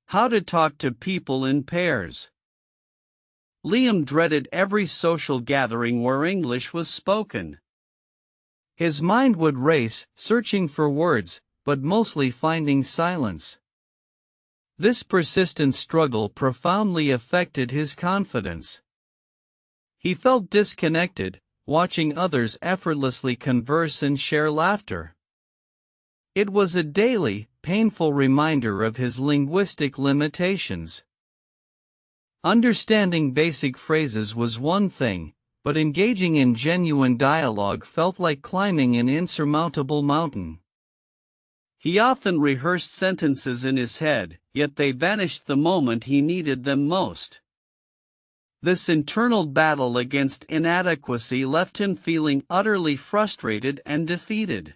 How to talk to people in pairs. Liam dreaded every social gathering where English was spoken. His mind would race, searching for words, but mostly finding silence. This persistent struggle profoundly affected his confidence. He felt disconnected, watching others effortlessly converse and share laughter. It was a daily, painful reminder of his linguistic limitations. Understanding basic phrases was one thing, but engaging in genuine dialogue felt like climbing an insurmountable mountain. He often rehearsed sentences in his head, yet they vanished the moment he needed them most. This internal battle against inadequacy left him feeling utterly frustrated and defeated.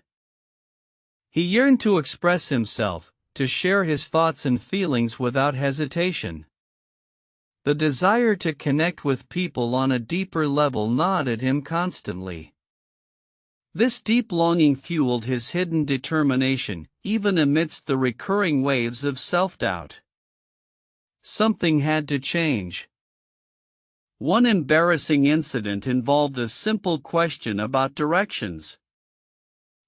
He yearned to express himself, to share his thoughts and feelings without hesitation. The desire to connect with people on a deeper level gnawed at him constantly. This deep longing fueled his hidden determination, even amidst the recurring waves of self-doubt. Something had to change. One embarrassing incident involved a simple question about directions.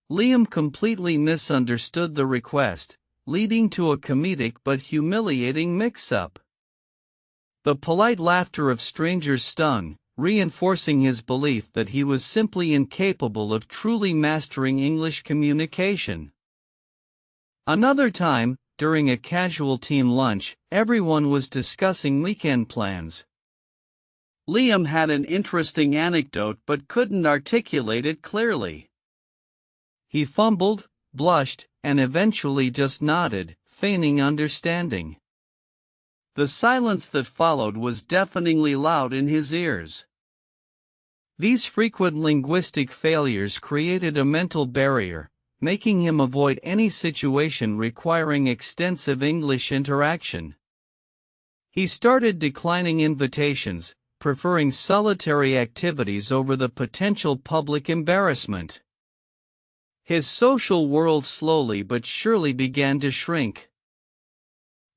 Liam completely misunderstood the request, leading to a comedic but humiliating mix-up. The polite laughter of strangers stung, reinforcing his belief that he was simply incapable of truly mastering English communication. Another time, during a casual team lunch, everyone was discussing weekend plans. Liam had an interesting anecdote but couldn't articulate it clearly. He fumbled, blushed, and eventually just nodded, feigning understanding. The silence that followed was deafeningly loud in his ears. These frequent linguistic failures created a mental barrier, making him avoid any situation requiring extensive English interaction. He started declining invitations, preferring solitary activities over the potential public embarrassment. His social world slowly but surely began to shrink.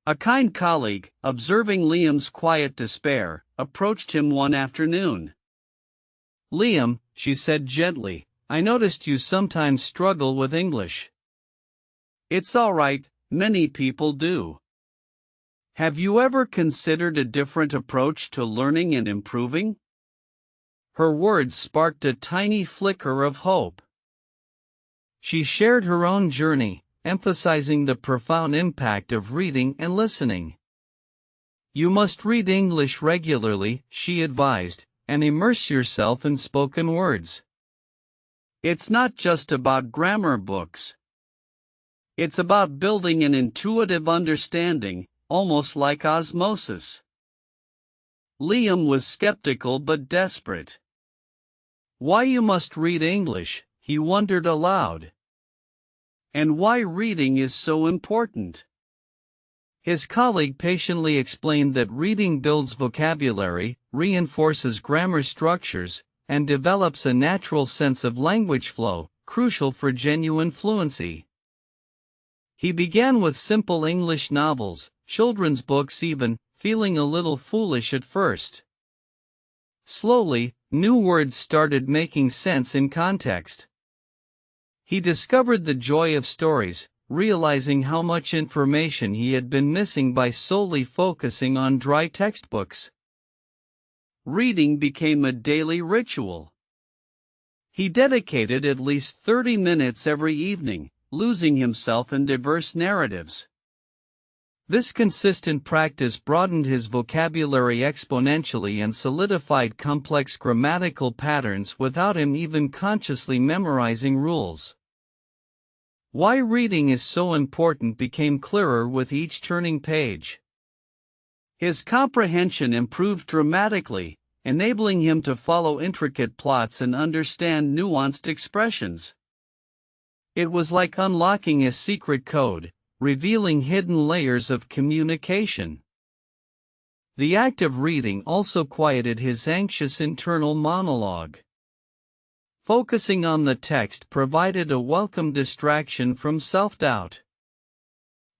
A kind colleague, observing Liam's quiet despair, approached him one afternoon. "Liam," she said gently, "I noticed you sometimes struggle with English." "It's all right, many people do. Have you ever considered a different approach to learning and improving?" Her words sparked a tiny flicker of hope. She shared her own journey, emphasizing the profound impact of reading and listening. "You must read English regularly," she advised, "and immerse yourself in spoken words. It's not just about grammar books. It's about building an intuitive understanding, almost like osmosis." Liam was skeptical but desperate. Why you must read English, he wondered aloud. And why reading is so important. His colleague patiently explained that reading builds vocabulary, reinforces grammar structures, and develops a natural sense of language flow, crucial for genuine fluency. He began with simple English novels, children's books even, feeling a little foolish at first. Slowly, new words started making sense in context. He discovered the joy of stories, realizing how much information he had been missing by solely focusing on dry textbooks. Reading became a daily ritual. He dedicated at least 30 minutes every evening, losing himself in diverse narratives. This consistent practice broadened his vocabulary exponentially and solidified complex grammatical patterns without him even consciously memorizing rules. Why reading is so important became clearer with each turning page. His comprehension improved dramatically, enabling him to follow intricate plots and understand nuanced expressions. It was like unlocking a secret code, revealing hidden layers of communication. The act of reading also quieted his anxious internal monologue. Focusing on the text provided a welcome distraction from self-doubt.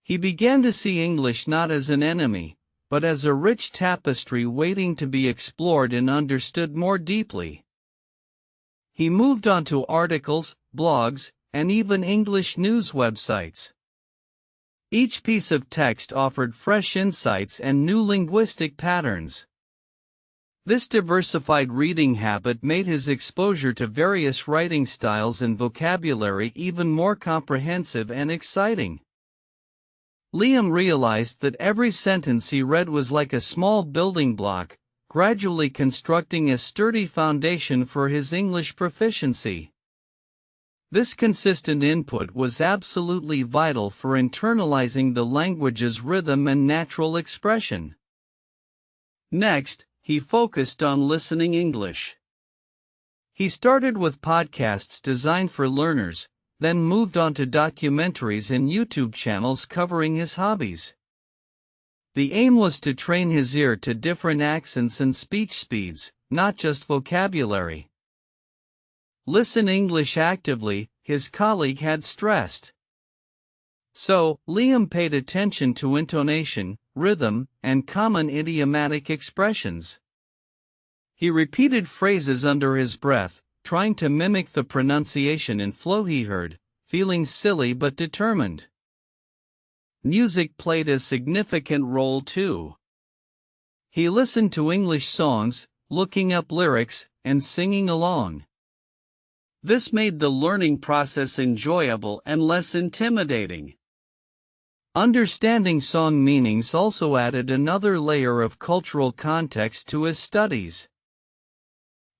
He began to see English not as an enemy, but as a rich tapestry waiting to be explored and understood more deeply. He moved on to articles, blogs, and even English news websites. Each piece of text offered fresh insights and new linguistic patterns. This diversified reading habit made his exposure to various writing styles and vocabulary even more comprehensive and exciting. Liam realized that every sentence he read was like a small building block, gradually constructing a sturdy foundation for his English proficiency. This consistent input was absolutely vital for internalizing the language's rhythm and natural expression. Next, he focused on listening English. He started with podcasts designed for learners, then moved on to documentaries and YouTube channels covering his hobbies. The aim was to train his ear to different accents and speech speeds, not just vocabulary. Listen English actively, his colleague had stressed. So, Liam paid attention to intonation, rhythm, and common idiomatic expressions. He repeated phrases under his breath, trying to mimic the pronunciation and flow he heard, feeling silly but determined. Music played a significant role too. He listened to English songs, looking up lyrics, and singing along. This made the learning process enjoyable and less intimidating. Understanding song meanings also added another layer of cultural context to his studies.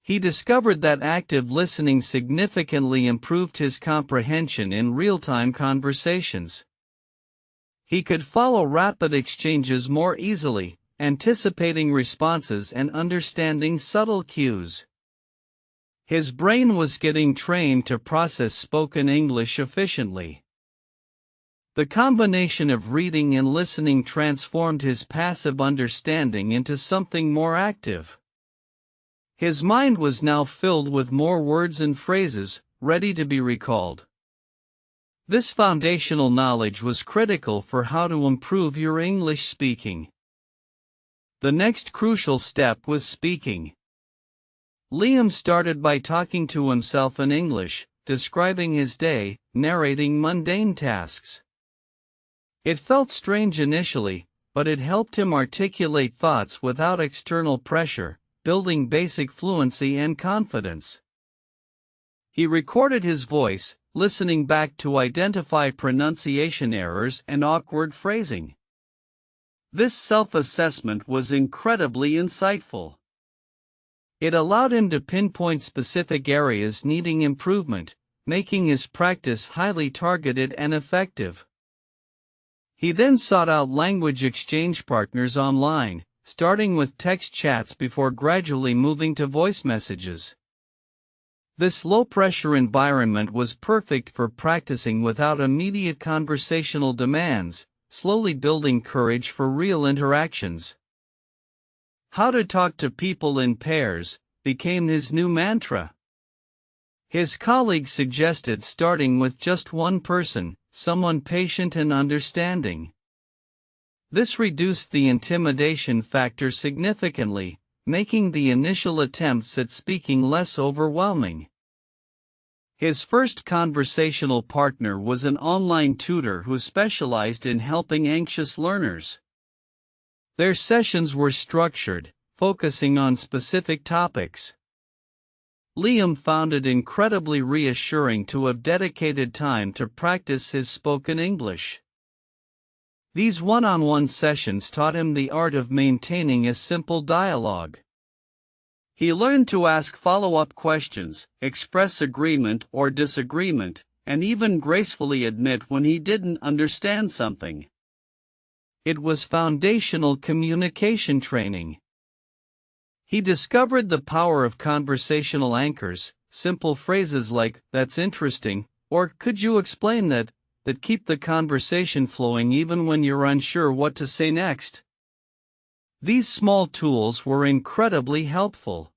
He discovered that active listening significantly improved his comprehension in real-time conversations. He could follow rapid exchanges more easily, anticipating responses and understanding subtle cues. His brain was getting trained to process spoken English efficiently. The combination of reading and listening transformed his passive understanding into something more active. His mind was now filled with more words and phrases, ready to be recalled. This foundational knowledge was critical for how to improve your English speaking. The next crucial step was speaking. Liam started by talking to himself in English, describing his day, narrating mundane tasks. It felt strange initially, but it helped him articulate thoughts without external pressure, building basic fluency and confidence. He recorded his voice, listening back to identify pronunciation errors and awkward phrasing. This self-assessment was incredibly insightful. It allowed him to pinpoint specific areas needing improvement, making his practice highly targeted and effective. He then sought out language exchange partners online, starting with text chats before gradually moving to voice messages. This low-pressure environment was perfect for practicing without immediate conversational demands, slowly building courage for real interactions. How to talk to people in pairs became his new mantra. His colleagues suggested starting with just one person, someone patient and understanding. This reduced the intimidation factor significantly, making the initial attempts at speaking less overwhelming. His first conversational partner was an online tutor who specialized in helping anxious learners. Their sessions were structured, focusing on specific topics. Liam found it incredibly reassuring to have dedicated time to practice his spoken English. These one-on-one sessions taught him the art of maintaining a simple dialogue. He learned to ask follow-up questions, express agreement or disagreement, and even gracefully admit when he didn't understand something. It was foundational communication training. He discovered the power of conversational anchors, simple phrases like, "That's interesting," or "Could you explain that," that keep the conversation flowing even when you're unsure what to say next. These small tools were incredibly helpful.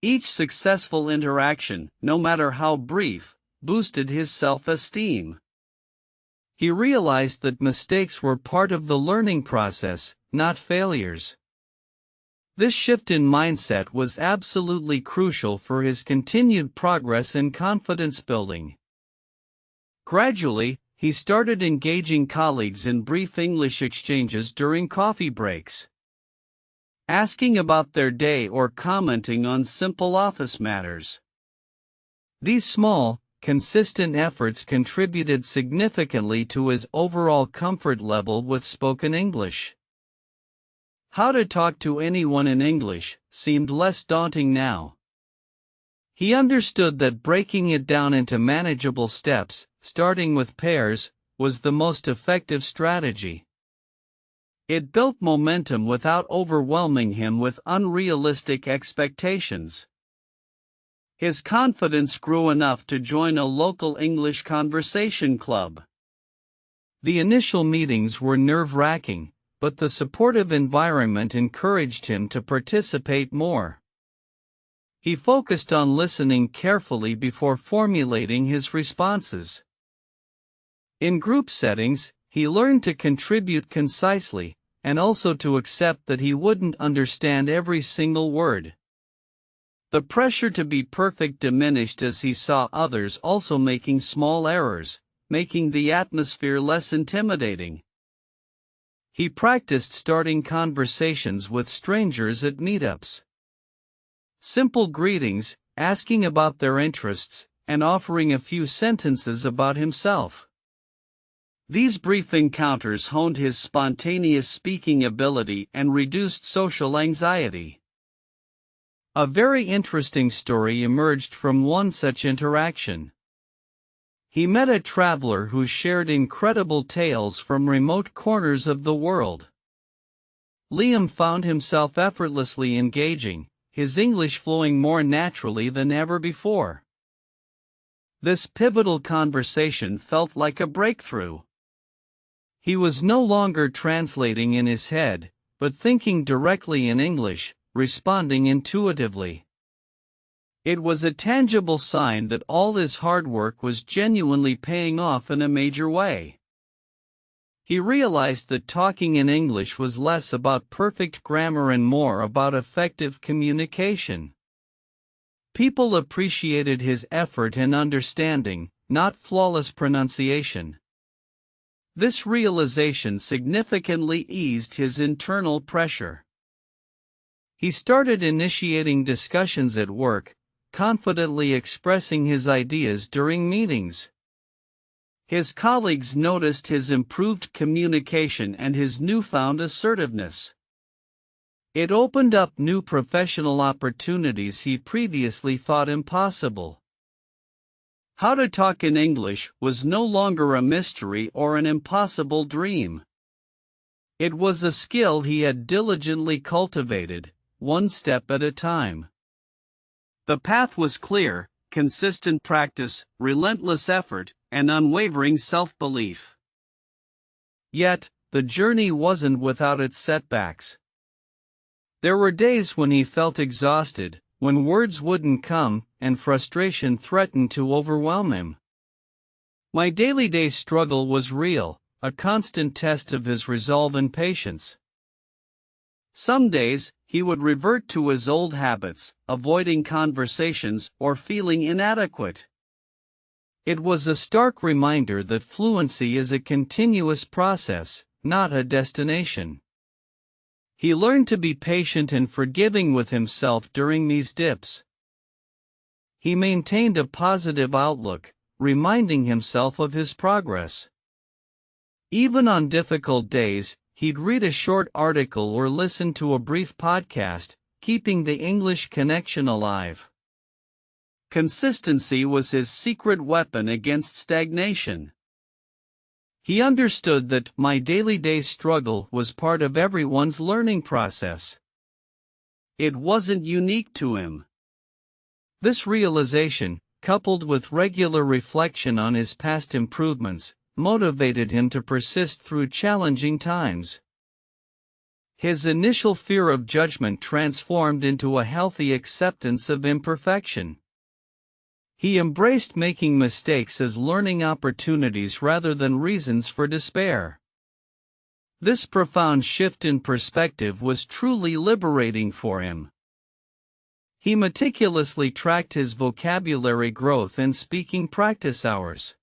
Each successful interaction, no matter how brief, boosted his self-esteem. He realized that mistakes were part of the learning process, not failures. This shift in mindset was absolutely crucial for his continued progress and confidence building. Gradually, he started engaging colleagues in brief English exchanges during coffee breaks, asking about their day or commenting on simple office matters. These small, consistent efforts contributed significantly to his overall comfort level with spoken English. How to talk to anyone in English seemed less daunting now. He understood that breaking it down into manageable steps, starting with pairs, was the most effective strategy. It built momentum without overwhelming him with unrealistic expectations. His confidence grew enough to join a local English conversation club. The initial meetings were nerve-wracking, but the supportive environment encouraged him to participate more. He focused on listening carefully before formulating his responses. In group settings, he learned to contribute concisely, and also to accept that he wouldn't understand every single word. The pressure to be perfect diminished as he saw others also making small errors, making the atmosphere less intimidating. He practiced starting conversations with strangers at meetups. Simple greetings, asking about their interests, and offering a few sentences about himself. These brief encounters honed his spontaneous speaking ability and reduced social anxiety. A very interesting story emerged from one such interaction. He met a traveler who shared incredible tales from remote corners of the world. Liam found himself effortlessly engaging, his English flowing more naturally than ever before. This pivotal conversation felt like a breakthrough. He was no longer translating in his head, but thinking directly in English, responding intuitively. It was a tangible sign that all his hard work was genuinely paying off in a major way. He realized that talking in English was less about perfect grammar and more about effective communication. People appreciated his effort and understanding, not flawless pronunciation. This realization significantly eased his internal pressure. He started initiating discussions at work, confidently expressing his ideas during meetings. His colleagues noticed his improved communication and his newfound assertiveness. It opened up new professional opportunities he previously thought impossible. How to talk in English was no longer a mystery or an impossible dream. It was a skill he had diligently cultivated, one step at a time. The path was clear: consistent practice, relentless effort, and unwavering self-belief. Yet, the journey wasn't without its setbacks. There were days when he felt exhausted, when words wouldn't come, and frustration threatened to overwhelm him. My day struggle was real, a constant test of his resolve and patience. Some days, he would revert to his old habits, avoiding conversations or feeling inadequate. It was a stark reminder that fluency is a continuous process, not a destination. He learned to be patient and forgiving with himself during these dips. He maintained a positive outlook, reminding himself of his progress. Even on difficult days, he'd read a short article or listen to a brief podcast, keeping the English connection alive. Consistency was his secret weapon against stagnation. He understood that my day struggle was part of everyone's learning process. It wasn't unique to him. This realization, coupled with regular reflection on his past improvements, motivated him to persist through challenging times. His initial fear of judgment transformed into a healthy acceptance of imperfection. He embraced making mistakes as learning opportunities rather than reasons for despair. This profound shift in perspective was truly liberating for him. He meticulously tracked his vocabulary growth and speaking practice hours.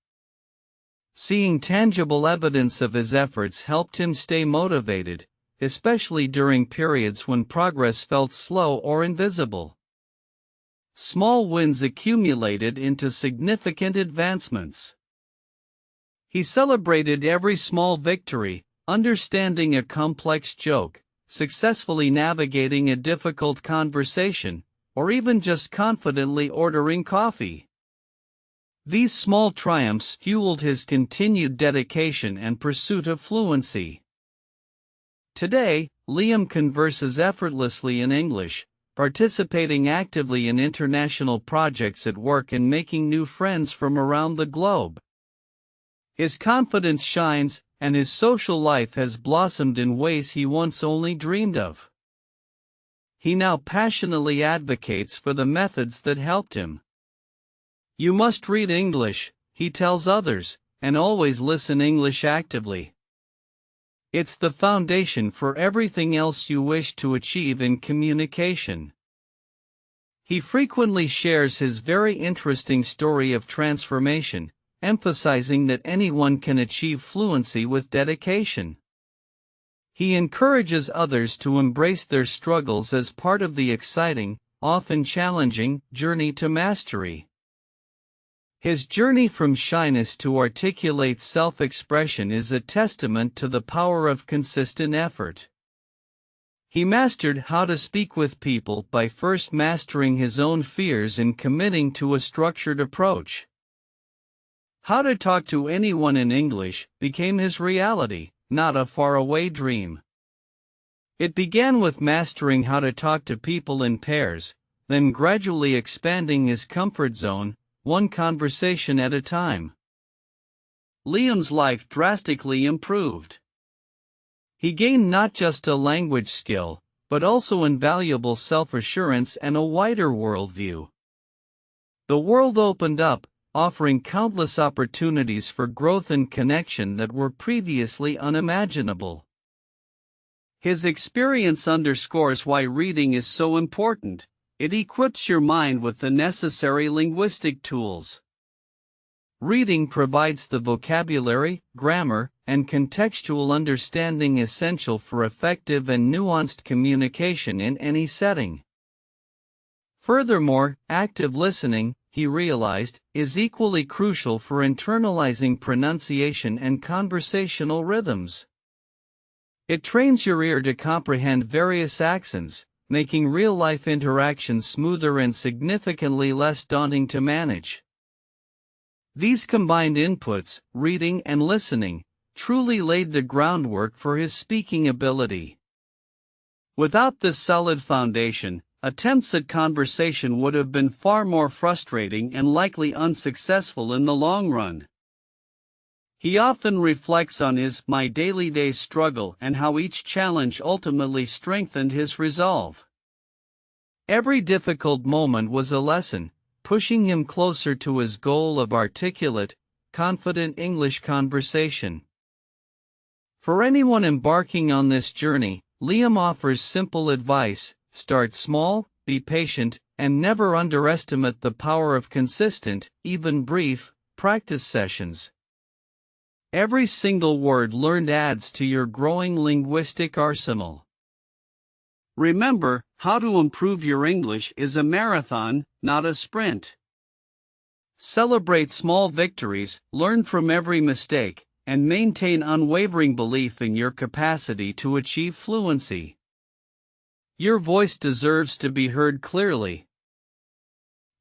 Seeing tangible evidence of his efforts helped him stay motivated, especially during periods when progress felt slow or invisible. Small wins accumulated into significant advancements. He celebrated every small victory, understanding a complex joke, successfully navigating a difficult conversation, or even just confidently ordering coffee. These small triumphs fueled his continued dedication and pursuit of fluency. Today, Liam converses effortlessly in English, participating actively in international projects at work and making new friends from around the globe. His confidence shines, and his social life has blossomed in ways he once only dreamed of. He now passionately advocates for the methods that helped him. "You must read English," he tells others, "and always listen English actively. It's the foundation for everything else you wish to achieve in communication." He frequently shares his very interesting story of transformation, emphasizing that anyone can achieve fluency with dedication. He encourages others to embrace their struggles as part of the exciting, often challenging, journey to mastery. His journey from shyness to articulate self-expression is a testament to the power of consistent effort. He mastered how to speak with people by first mastering his own fears and committing to a structured approach. How to talk to anyone in English became his reality, not a faraway dream. It began with mastering how to talk to people in pairs, then gradually expanding his comfort zone, one conversation at a time. Liam's life drastically improved. He gained not just a language skill, but also invaluable self-assurance and a wider worldview. The world opened up, offering countless opportunities for growth and connection that were previously unimaginable. His experience underscores why reading is so important. It equips your mind with the necessary linguistic tools. Reading provides the vocabulary, grammar, and contextual understanding essential for effective and nuanced communication in any setting. Furthermore, active listening, he realized, is equally crucial for internalizing pronunciation and conversational rhythms. It trains your ear to comprehend various accents, making real-life interactions smoother and significantly less daunting to manage. These combined inputs, reading and listening, truly laid the groundwork for his speaking ability. Without this solid foundation, attempts at conversation would have been far more frustrating and likely unsuccessful in the long run. He often reflects on his "my daily day struggle" and how each challenge ultimately strengthened his resolve. Every difficult moment was a lesson, pushing him closer to his goal of articulate, confident English conversation. For anyone embarking on this journey, Liam offers simple advice: start small, be patient, and never underestimate the power of consistent, even brief, practice sessions. Every single word learned adds to your growing linguistic arsenal. Remember, how to improve your English is a marathon, not a sprint. Celebrate small victories, learn from every mistake, and maintain unwavering belief in your capacity to achieve fluency. Your voice deserves to be heard clearly.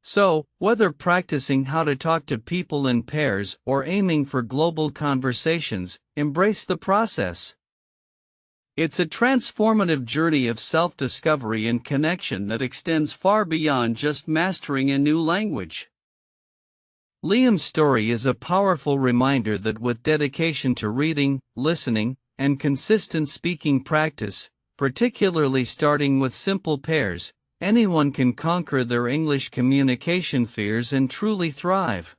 So, whether practicing how to talk to people in pairs or aiming for global conversations, embrace the process. It's a transformative journey of self-discovery and connection that extends far beyond just mastering a new language. Liam's story is a powerful reminder that with dedication to reading, listening, and consistent speaking practice, particularly starting with simple pairs, anyone can conquer their English communication fears and truly thrive.